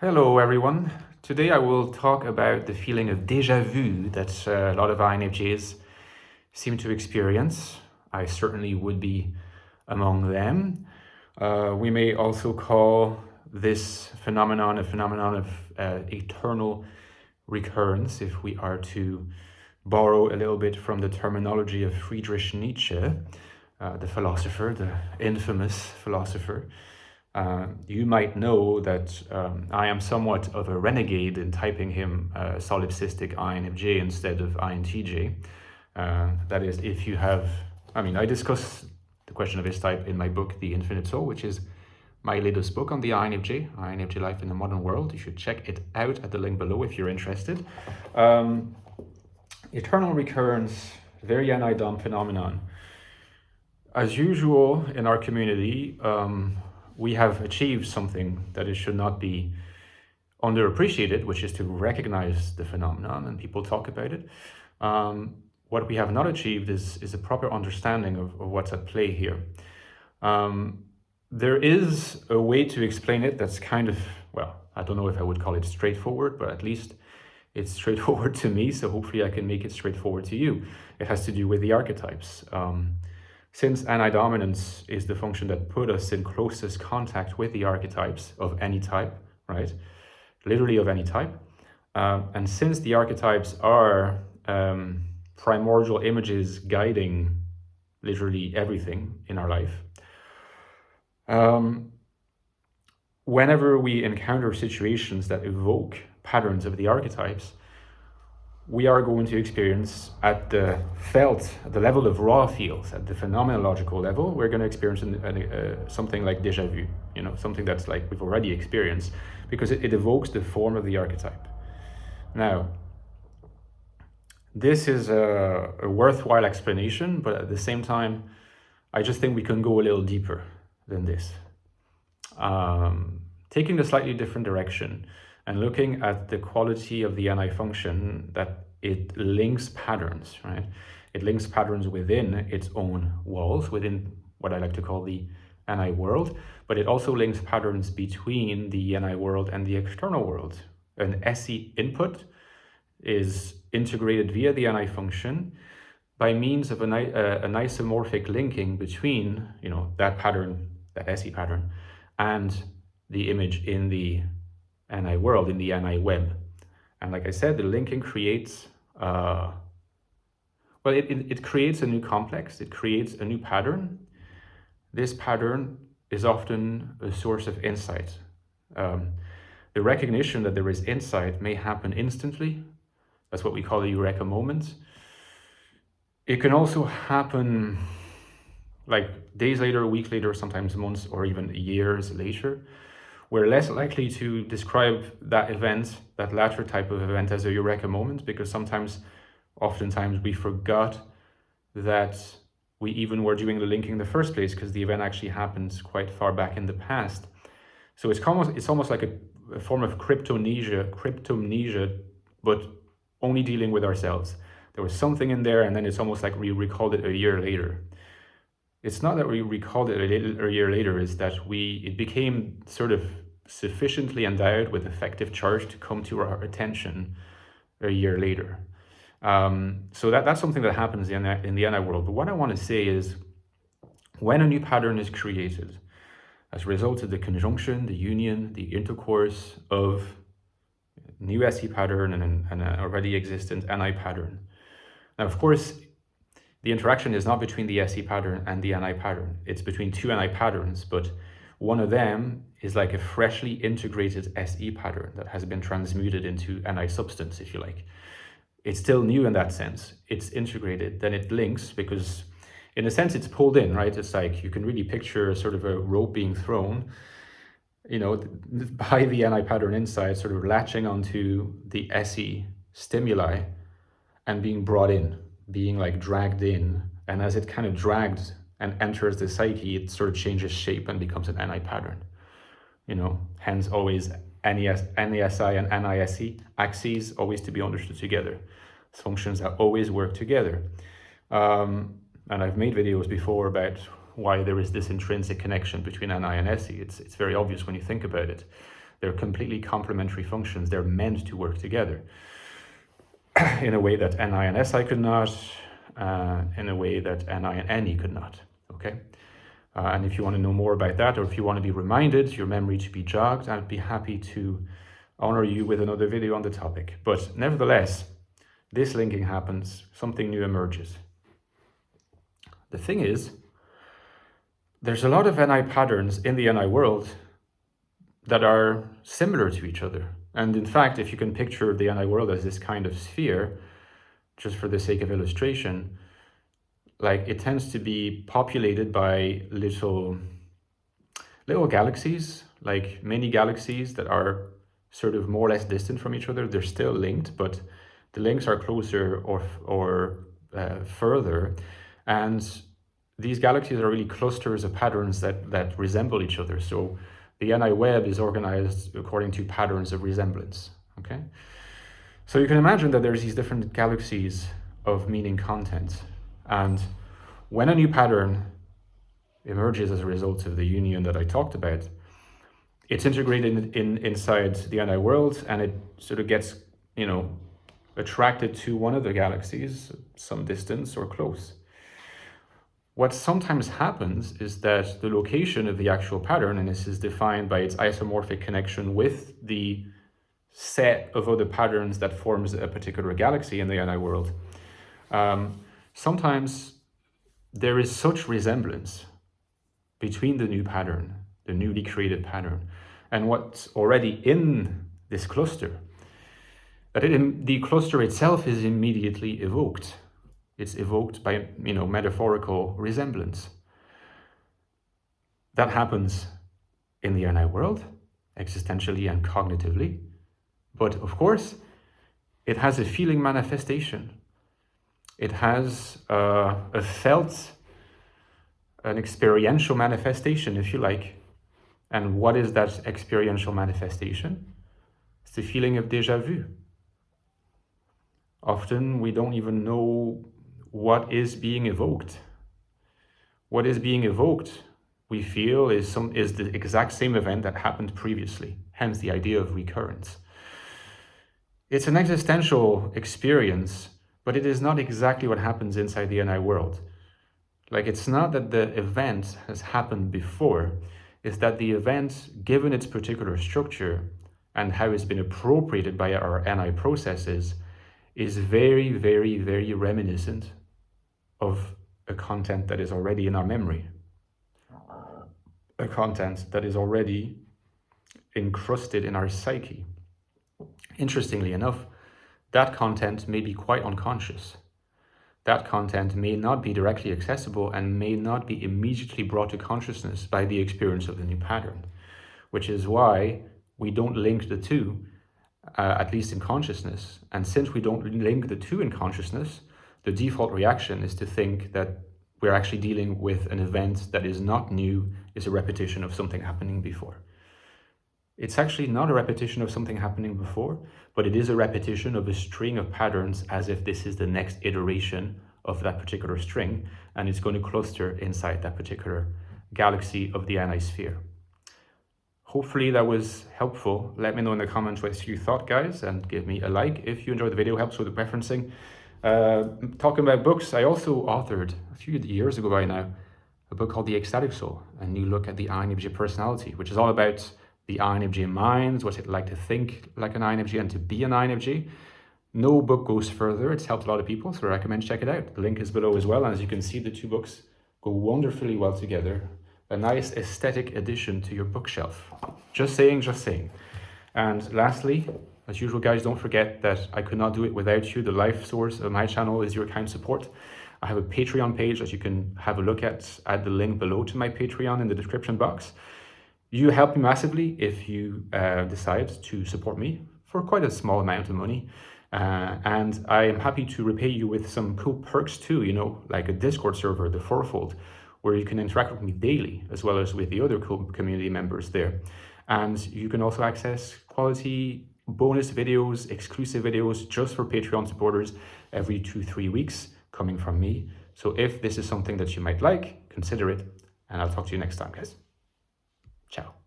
Hello everyone. Today I will talk about the feeling of déjà vu that a lot of INFJs seem to experience. I certainly would be among them. We may also call this phenomenon a phenomenon of eternal recurrence, if we are to borrow a little bit from the terminology of Friedrich Nietzsche, the philosopher, the infamous philosopher. You might know that I am somewhat of a renegade in typing him solipsistic INFJ instead of INTJ. That is, if you have, I discuss the question of his type in my book, The Infinite Soul, which is my latest book on the INFJ Life in the Modern World. You should check it out at the link below if you're interested. Eternal recurrence, very anti-dom phenomenon. As usual in our community, we have achieved something that it should not be underappreciated, which is to recognize the phenomenon, and people talk about it. What we have not achieved is a proper understanding of what's at play here. There is a way to explain it that's kind of, well, I don't know if I would call it straightforward, but at least it's straightforward to me, so hopefully I can make it straightforward to you. It has to do with the archetypes. Since anti-dominance is the function that put us in closest contact with the archetypes of any type, right? Literally of any type. And since the archetypes are primordial images guiding literally everything in our life, whenever we encounter situations that evoke patterns of the archetypes, we are going to experience at the level of raw feels, at the phenomenological level, we're going to experience something like déjà vu, something that's like we've already experienced, because it evokes the form of the archetype. Now, this is a worthwhile explanation, but at the same time, I just think we can go a little deeper than this. Taking a slightly different direction and looking at the quality of the NI function, that it links patterns, right? It links patterns within its own walls, within what I like to call the NI world, but it also links patterns between the NI world and the external world. An SE input is integrated via the NI function by means of an isomorphic linking between, that pattern, that SE pattern, and the image in the NI world, in the NI web. And like I said, the linking creates, it creates a new complex, it creates a new pattern. This pattern is often a source of insight. The recognition that there is insight may happen instantly. That's what we call the eureka moment. It can also happen like days later, a week later, sometimes months or even years later. We're less likely to describe that event, that latter type of event, as a eureka moment, because oftentimes we forgot that we even were doing the linking in the first place, because the event actually happened quite far back in the past. So it's almost like a form of cryptomnesia, but only dealing with ourselves. There was something in there, and then it's almost like we recalled it a year later. It's not that we recalled it a year later, it's that it became sort of sufficiently endowed with effective charge to come to our attention a year later. So that's something that happens in the NI world. But what I want to say is, when a new pattern is created as a result of the conjunction, the union, the intercourse of new SE pattern and an already existent NI pattern. Now, of course, the interaction is not between the SE pattern and the NI pattern. It's between two NI patterns, but one of them is like a freshly integrated SE pattern that has been transmuted into NI substance, if you like. It's still new in that sense. It's integrated, then it links, because in a sense it's pulled in, right? It's like you can really picture sort of a rope being thrown, by the NI pattern inside, sort of latching onto the SE stimuli and being brought in, being like dragged in. And as it kind of drags and enters the psyche, it sort of changes shape and becomes an NI pattern. Hence always NESI and NISE axes always to be understood together. It's functions that always work together. And I've made videos before about why there is this intrinsic connection between NI and SE. It's very obvious when you think about it. They're completely complementary functions. They're meant to work together in a way that Ni and Si could not, in a way that Ni and Ne could not, okay? And if you want to know more about that, or if you want to be reminded, your memory to be jogged, I'd be happy to honor you with another video on the topic. But nevertheless, this linking happens, something new emerges. The thing is, there's a lot of Ni patterns in the Ni world that are similar to each other. And in fact, if you can picture the Ni world as this kind of sphere, just for the sake of illustration, like it tends to be populated by little galaxies, like mini galaxies that are sort of more or less distant from each other. They're still linked, but the links are closer or further. And these galaxies are really clusters of patterns that resemble each other. So the Ni web is organized according to patterns of resemblance, okay? So you can imagine that there's these different galaxies of meaning content. And when a new pattern emerges as a result of the union that I talked about, it's integrated inside the Ni world, and it sort of gets, attracted to one of the galaxies, some distance or close. What sometimes happens is that the location of the actual pattern, and this is defined by its isomorphic connection with the set of other patterns that forms a particular galaxy in the Ni world, sometimes there is such resemblance between the new pattern, the newly created pattern, and what's already in this cluster, that the cluster itself is immediately evoked. It's evoked by, metaphorical resemblance. That happens in the Ni world, existentially and cognitively. But of course, it has a feeling manifestation. It has an experiential manifestation, if you like. And what is that experiential manifestation? It's the feeling of déjà vu. Often we don't even know what is being evoked. What is being evoked, we feel, is the exact same event that happened previously, hence the idea of recurrence. It's an existential experience, but it is not exactly what happens inside the Ni world. Like, it's not that the event has happened before, it's that the event, given its particular structure and how it's been appropriated by our Ni processes, is very, very, very reminiscent of a content that is already in our memory, a content that is already encrusted in our psyche. Interestingly enough, that content may be quite unconscious. That content may not be directly accessible and may not be immediately brought to consciousness by the experience of the new pattern, which is why we don't link the two, at least in consciousness. And since we don't link the two in consciousness, the default reaction is to think that we're actually dealing with an event that is not new, is a repetition of something happening before. It's actually not a repetition of something happening before, but it is a repetition of a string of patterns, as if this is the next iteration of that particular string, and it's going to cluster inside that particular galaxy of the Ni sphere. Hopefully that was helpful. Let me know in the comments what you thought, guys, and give me a like if you enjoyed the video, helps with the preferencing. Talking about books, I also authored a few years ago by now a book called The Ecstatic Soul, a new look at the INFJ personality, which is all about the INFJ mind, what's it like to think like an INFJ and to be an INFJ. No book goes further. It's helped a lot of people, so I recommend check it out. The link is below as well, and as you can see, the two books go wonderfully well together. A nice aesthetic addition to your bookshelf. Just saying, just saying. And lastly, as usual, guys, don't forget that I could not do it without you. The life source of my channel is your kind support. I have a Patreon page that you can have a look at the link below to my Patreon in the description box. You help me massively if you decide to support me for quite a small amount of money. And I am happy to repay you with some cool perks too, like a Discord server, the Fourfold, where you can interact with me daily, as well as with the other cool community members there. And you can also access quality bonus videos, exclusive videos just for Patreon supporters every 2-3 weeks coming from me. So if this is something that you might like, consider it, and I'll talk to you next time, guys. Ciao.